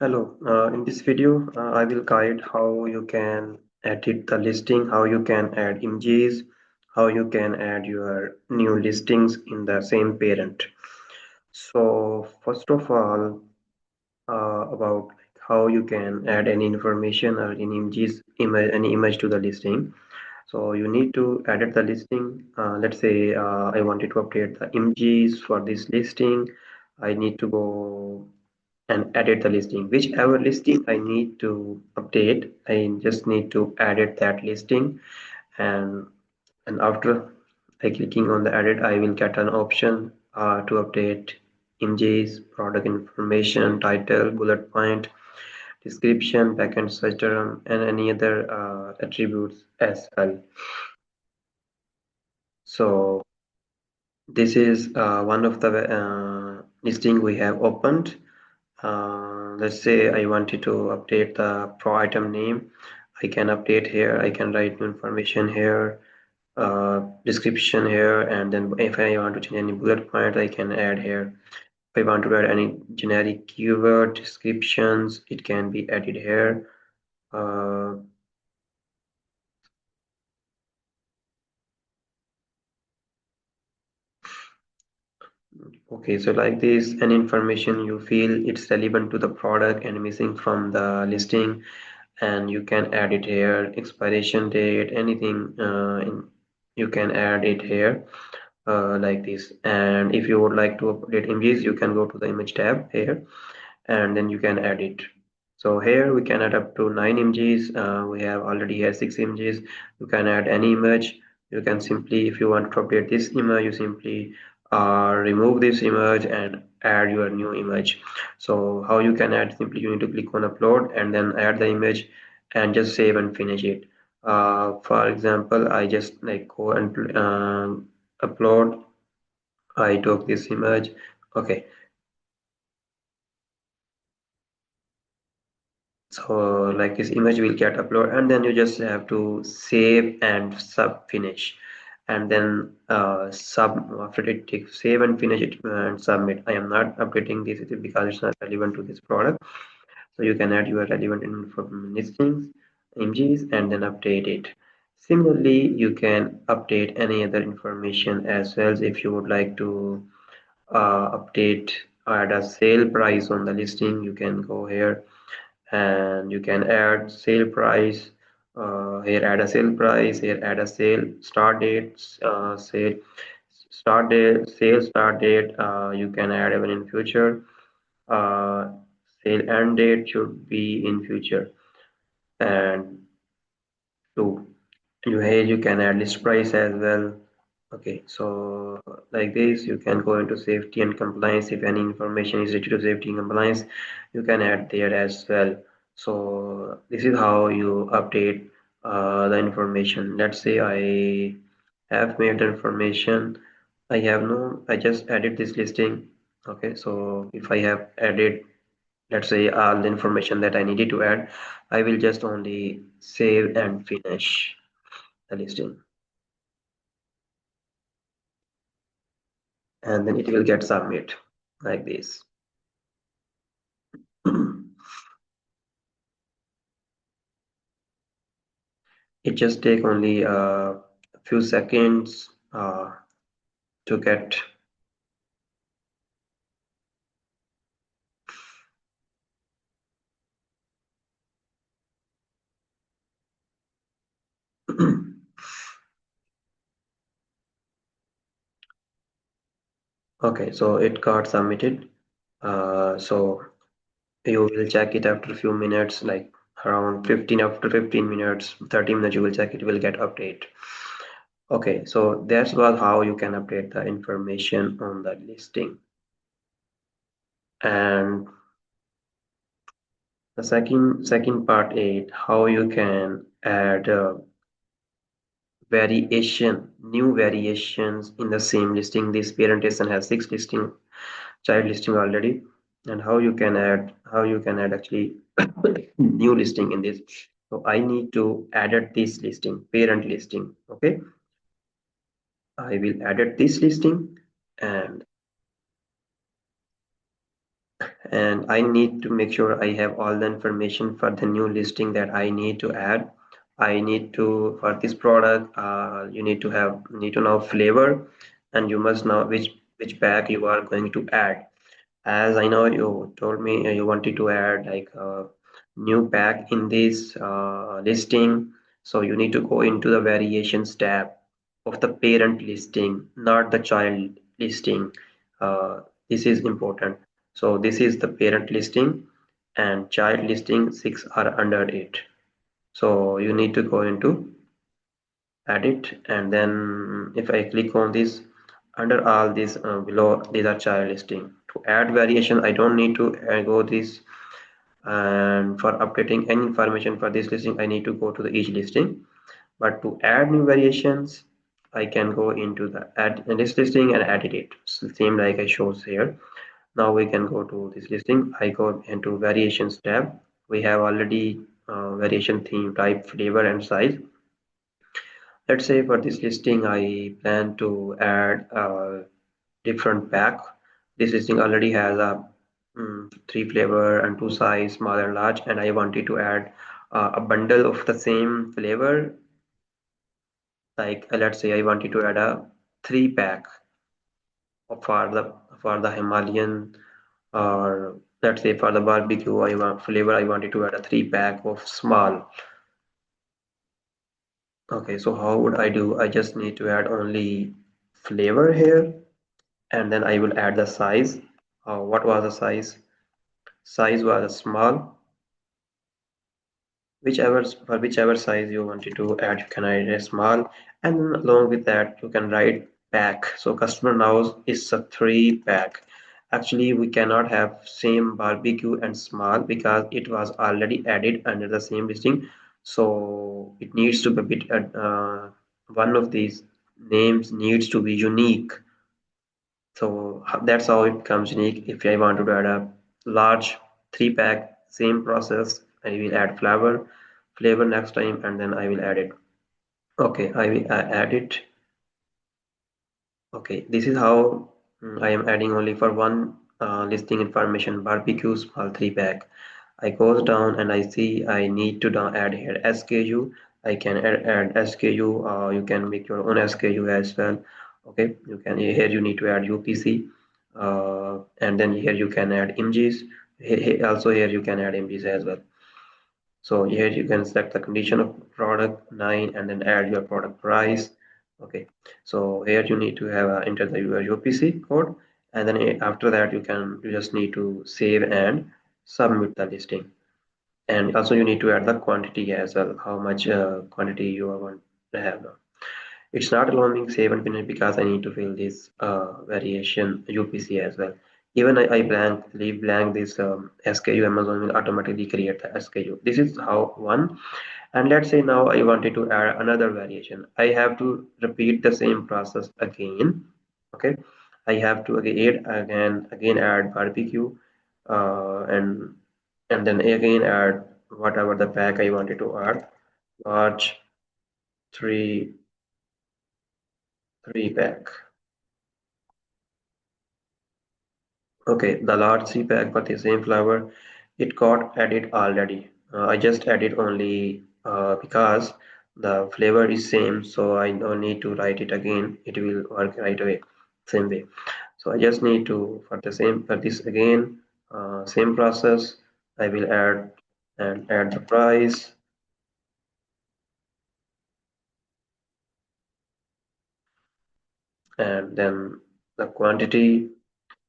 Hello, in this video, I will guide how you can edit the listing, how you can add images, how you can add your new listings in the same parent. So, first of all, about how you can add any information or any any image to the listing. So, you need to edit the listing. Let's say I wanted to update the images for this listing. I need to go and edit the listing. Whichever listing I need to update, I just need to edit that listing, and after I clicking on the edit, I will get an option to update images, product information, title, bullet point, description, backend search term, and any other attributes as well. So this is one of the listing we have opened. Let's say I wanted to update the pro item name. I can update here. I can write new information here, description here, and then if I want to change any bullet point, I can add here. If I want to add any generic keyword descriptions, it can be added here. Uh, okay, so like this, any information you feel it's relevant to the product and missing from the listing, and you can add it here. Expiration date, anything you can add it here, like this. And if you would like to update images, you can go to the image tab here, and then you can add it. So here we can add up to 9 images. We have already here 6 images. You can add any image. You can simply, if you want to update this image, you simply remove this image and add your new image. So how you can add, simply you need to click on upload and then add the image and just save and finish it. For example, I just like go and upload. I took this image. Okay, so like this image will get uploaded, and then you just have to save and sub finish, and then sub after it take save and finish it and submit. I am not updating this because it's not relevant to this product. So you can add your relevant information listings, images, and then update it. Similarly, you can update any other information as well. If you would like to update, add a sale price on the listing, you can go here and you can add sale price. Here add a sale price, here add a sale start date, sale start date, sale start date. You can add even in future. uh, Sale end date should be in future. And two, here you can add list price as well. Okay, so like this, you can go into safety and compliance. If any information is related to safety and compliance, you can add there as well. So this is how you update the information. Let's say I have made the information. I just added this listing. Okay, so if I have added, let's say, all the information that I needed to add, I will just only save and finish the listing, and then it will get submit like this. It just take only a few seconds to get. Okay, so it got submitted. So you will check it after a few minutes, like around 15, after 15 minutes, 30 minutes, you will check it will get update. Okay, so that's what how you can update the information on the listing. And the second part is how you can add new variations in the same listing. This parent ASIN has 6 listing, child listing already, and how you can add actually new listing in this. So I need to edit this listing, parent listing. Okay, I will edit this listing, and and I need to make sure I have all the information for the new listing that I need to add. I need to for this product. You need to know flavor, and you must know which pack you are going to add. As I know you told me you wanted to add like a new pack in this listing, so you need to go into the variations tab of the parent listing, not the child listing. This is important. So this is the parent listing and child listing, six are under it. So you need to go into edit, and then if I click on this, under all these below, these are child listing. To add variation, I don't need to go this, and for updating any information for this listing, I need to go to the each listing. But to add new variations, I can go into the add in this listing and edit it. So same like I shows here. Now we can go to this listing. I go into variations tab. We have already variation theme, type, flavor, and size. Let's say for this listing, I plan to add a different pack. This listing already has a three flavor and two size, small and large, and I wanted to add a bundle of the same flavor. Like let's say I wanted to add a three pack for the Himalayan, or let's say for the barbecue I want flavor I wanted to add a three pack of small. Okay, so how would I do? I just need to add only flavor here, and then I will add the size. What was the size? Size was a small. Whichever size you wanted to add, you can add a small, and along with that, you can write pack. So customer knows it's a three pack. Actually, we cannot have same barbecue and small because it was already added under the same listing. So it needs to be a bit. One of these names needs to be unique. So that's how it becomes unique. If I want to add a large three pack, same process, I will add flavor next time, and then I will add it. Okay, I will add it. Okay, this is how I am adding only for one listing information barbecue small three pack. I goes down and I see I need to down add here SKU. I can add SKU. You can make your own SKU as well. Okay, you can here you need to add UPC, and then here you can add images. Also here you can add images as well. So here you can select the condition of product 9 and then add your product price. Okay, so here you need to have enter the your UPC code, and then after that you just need to save and submit the listing. And also you need to add the quantity as well, how much quantity you want to have now. It's not allowing save and finish because I need to fill this variation UPC as well. Even I leave blank this SKU, Amazon will automatically create the SKU. This is how one. And let's say now I wanted to add another variation. I have to repeat the same process again. Okay, I have to again add barbecue, and then again add whatever the pack I wanted to add. Large three three pack. Okay, the large three pack but the same flavor, it got added already. I just added only because the flavor is same, so I don't need to write it again. It will work right away, same way. So I just need to for this again, same process. I will add the price, and then the quantity.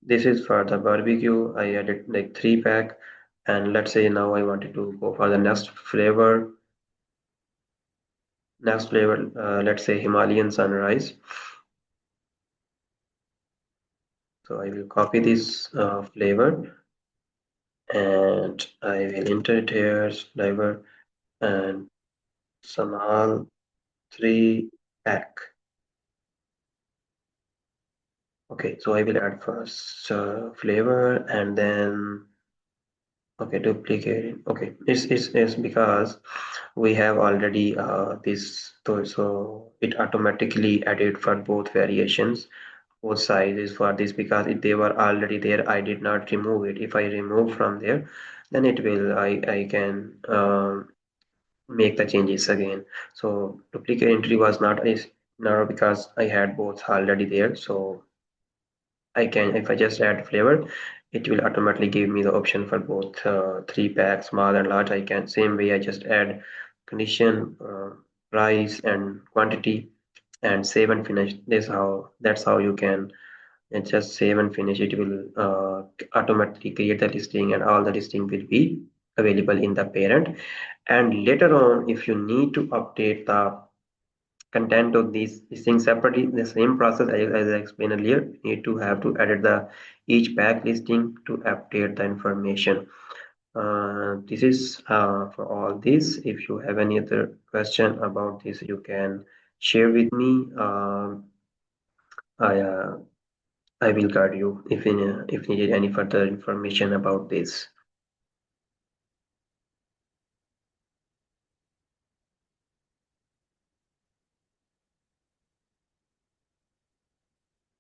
This is for the barbecue. I added like three pack, and let's say now I wanted to go for the next flavor. Next flavor, let's say Himalayan sunrise. So I will copy this flavor and I will enter it here, flavor and Sanal 3 pack. Okay, so I will add first flavor and then okay, duplicate it. Okay, it's because we have already this, so it automatically added for both variations. both sizes for this because if they were already there, I did not remove it. If I remove from there, then it will I can make the changes again. So duplicate entry was not is now because I had both already there. So I can, if I just add flavor, it will automatically give me the option for both three packs, small and large. I can same way I just add condition, price and quantity and save and finish. That's how you can just save and finish. It will automatically create the listing and all the listing will be available in the parent. And later on, if you need to update the content of these things separately, the same process as I explained earlier, you need to have to edit the each pack listing to update the information. This is for all this. If you have any other question about this, you can share with me. I will guide you if needed any further information about this.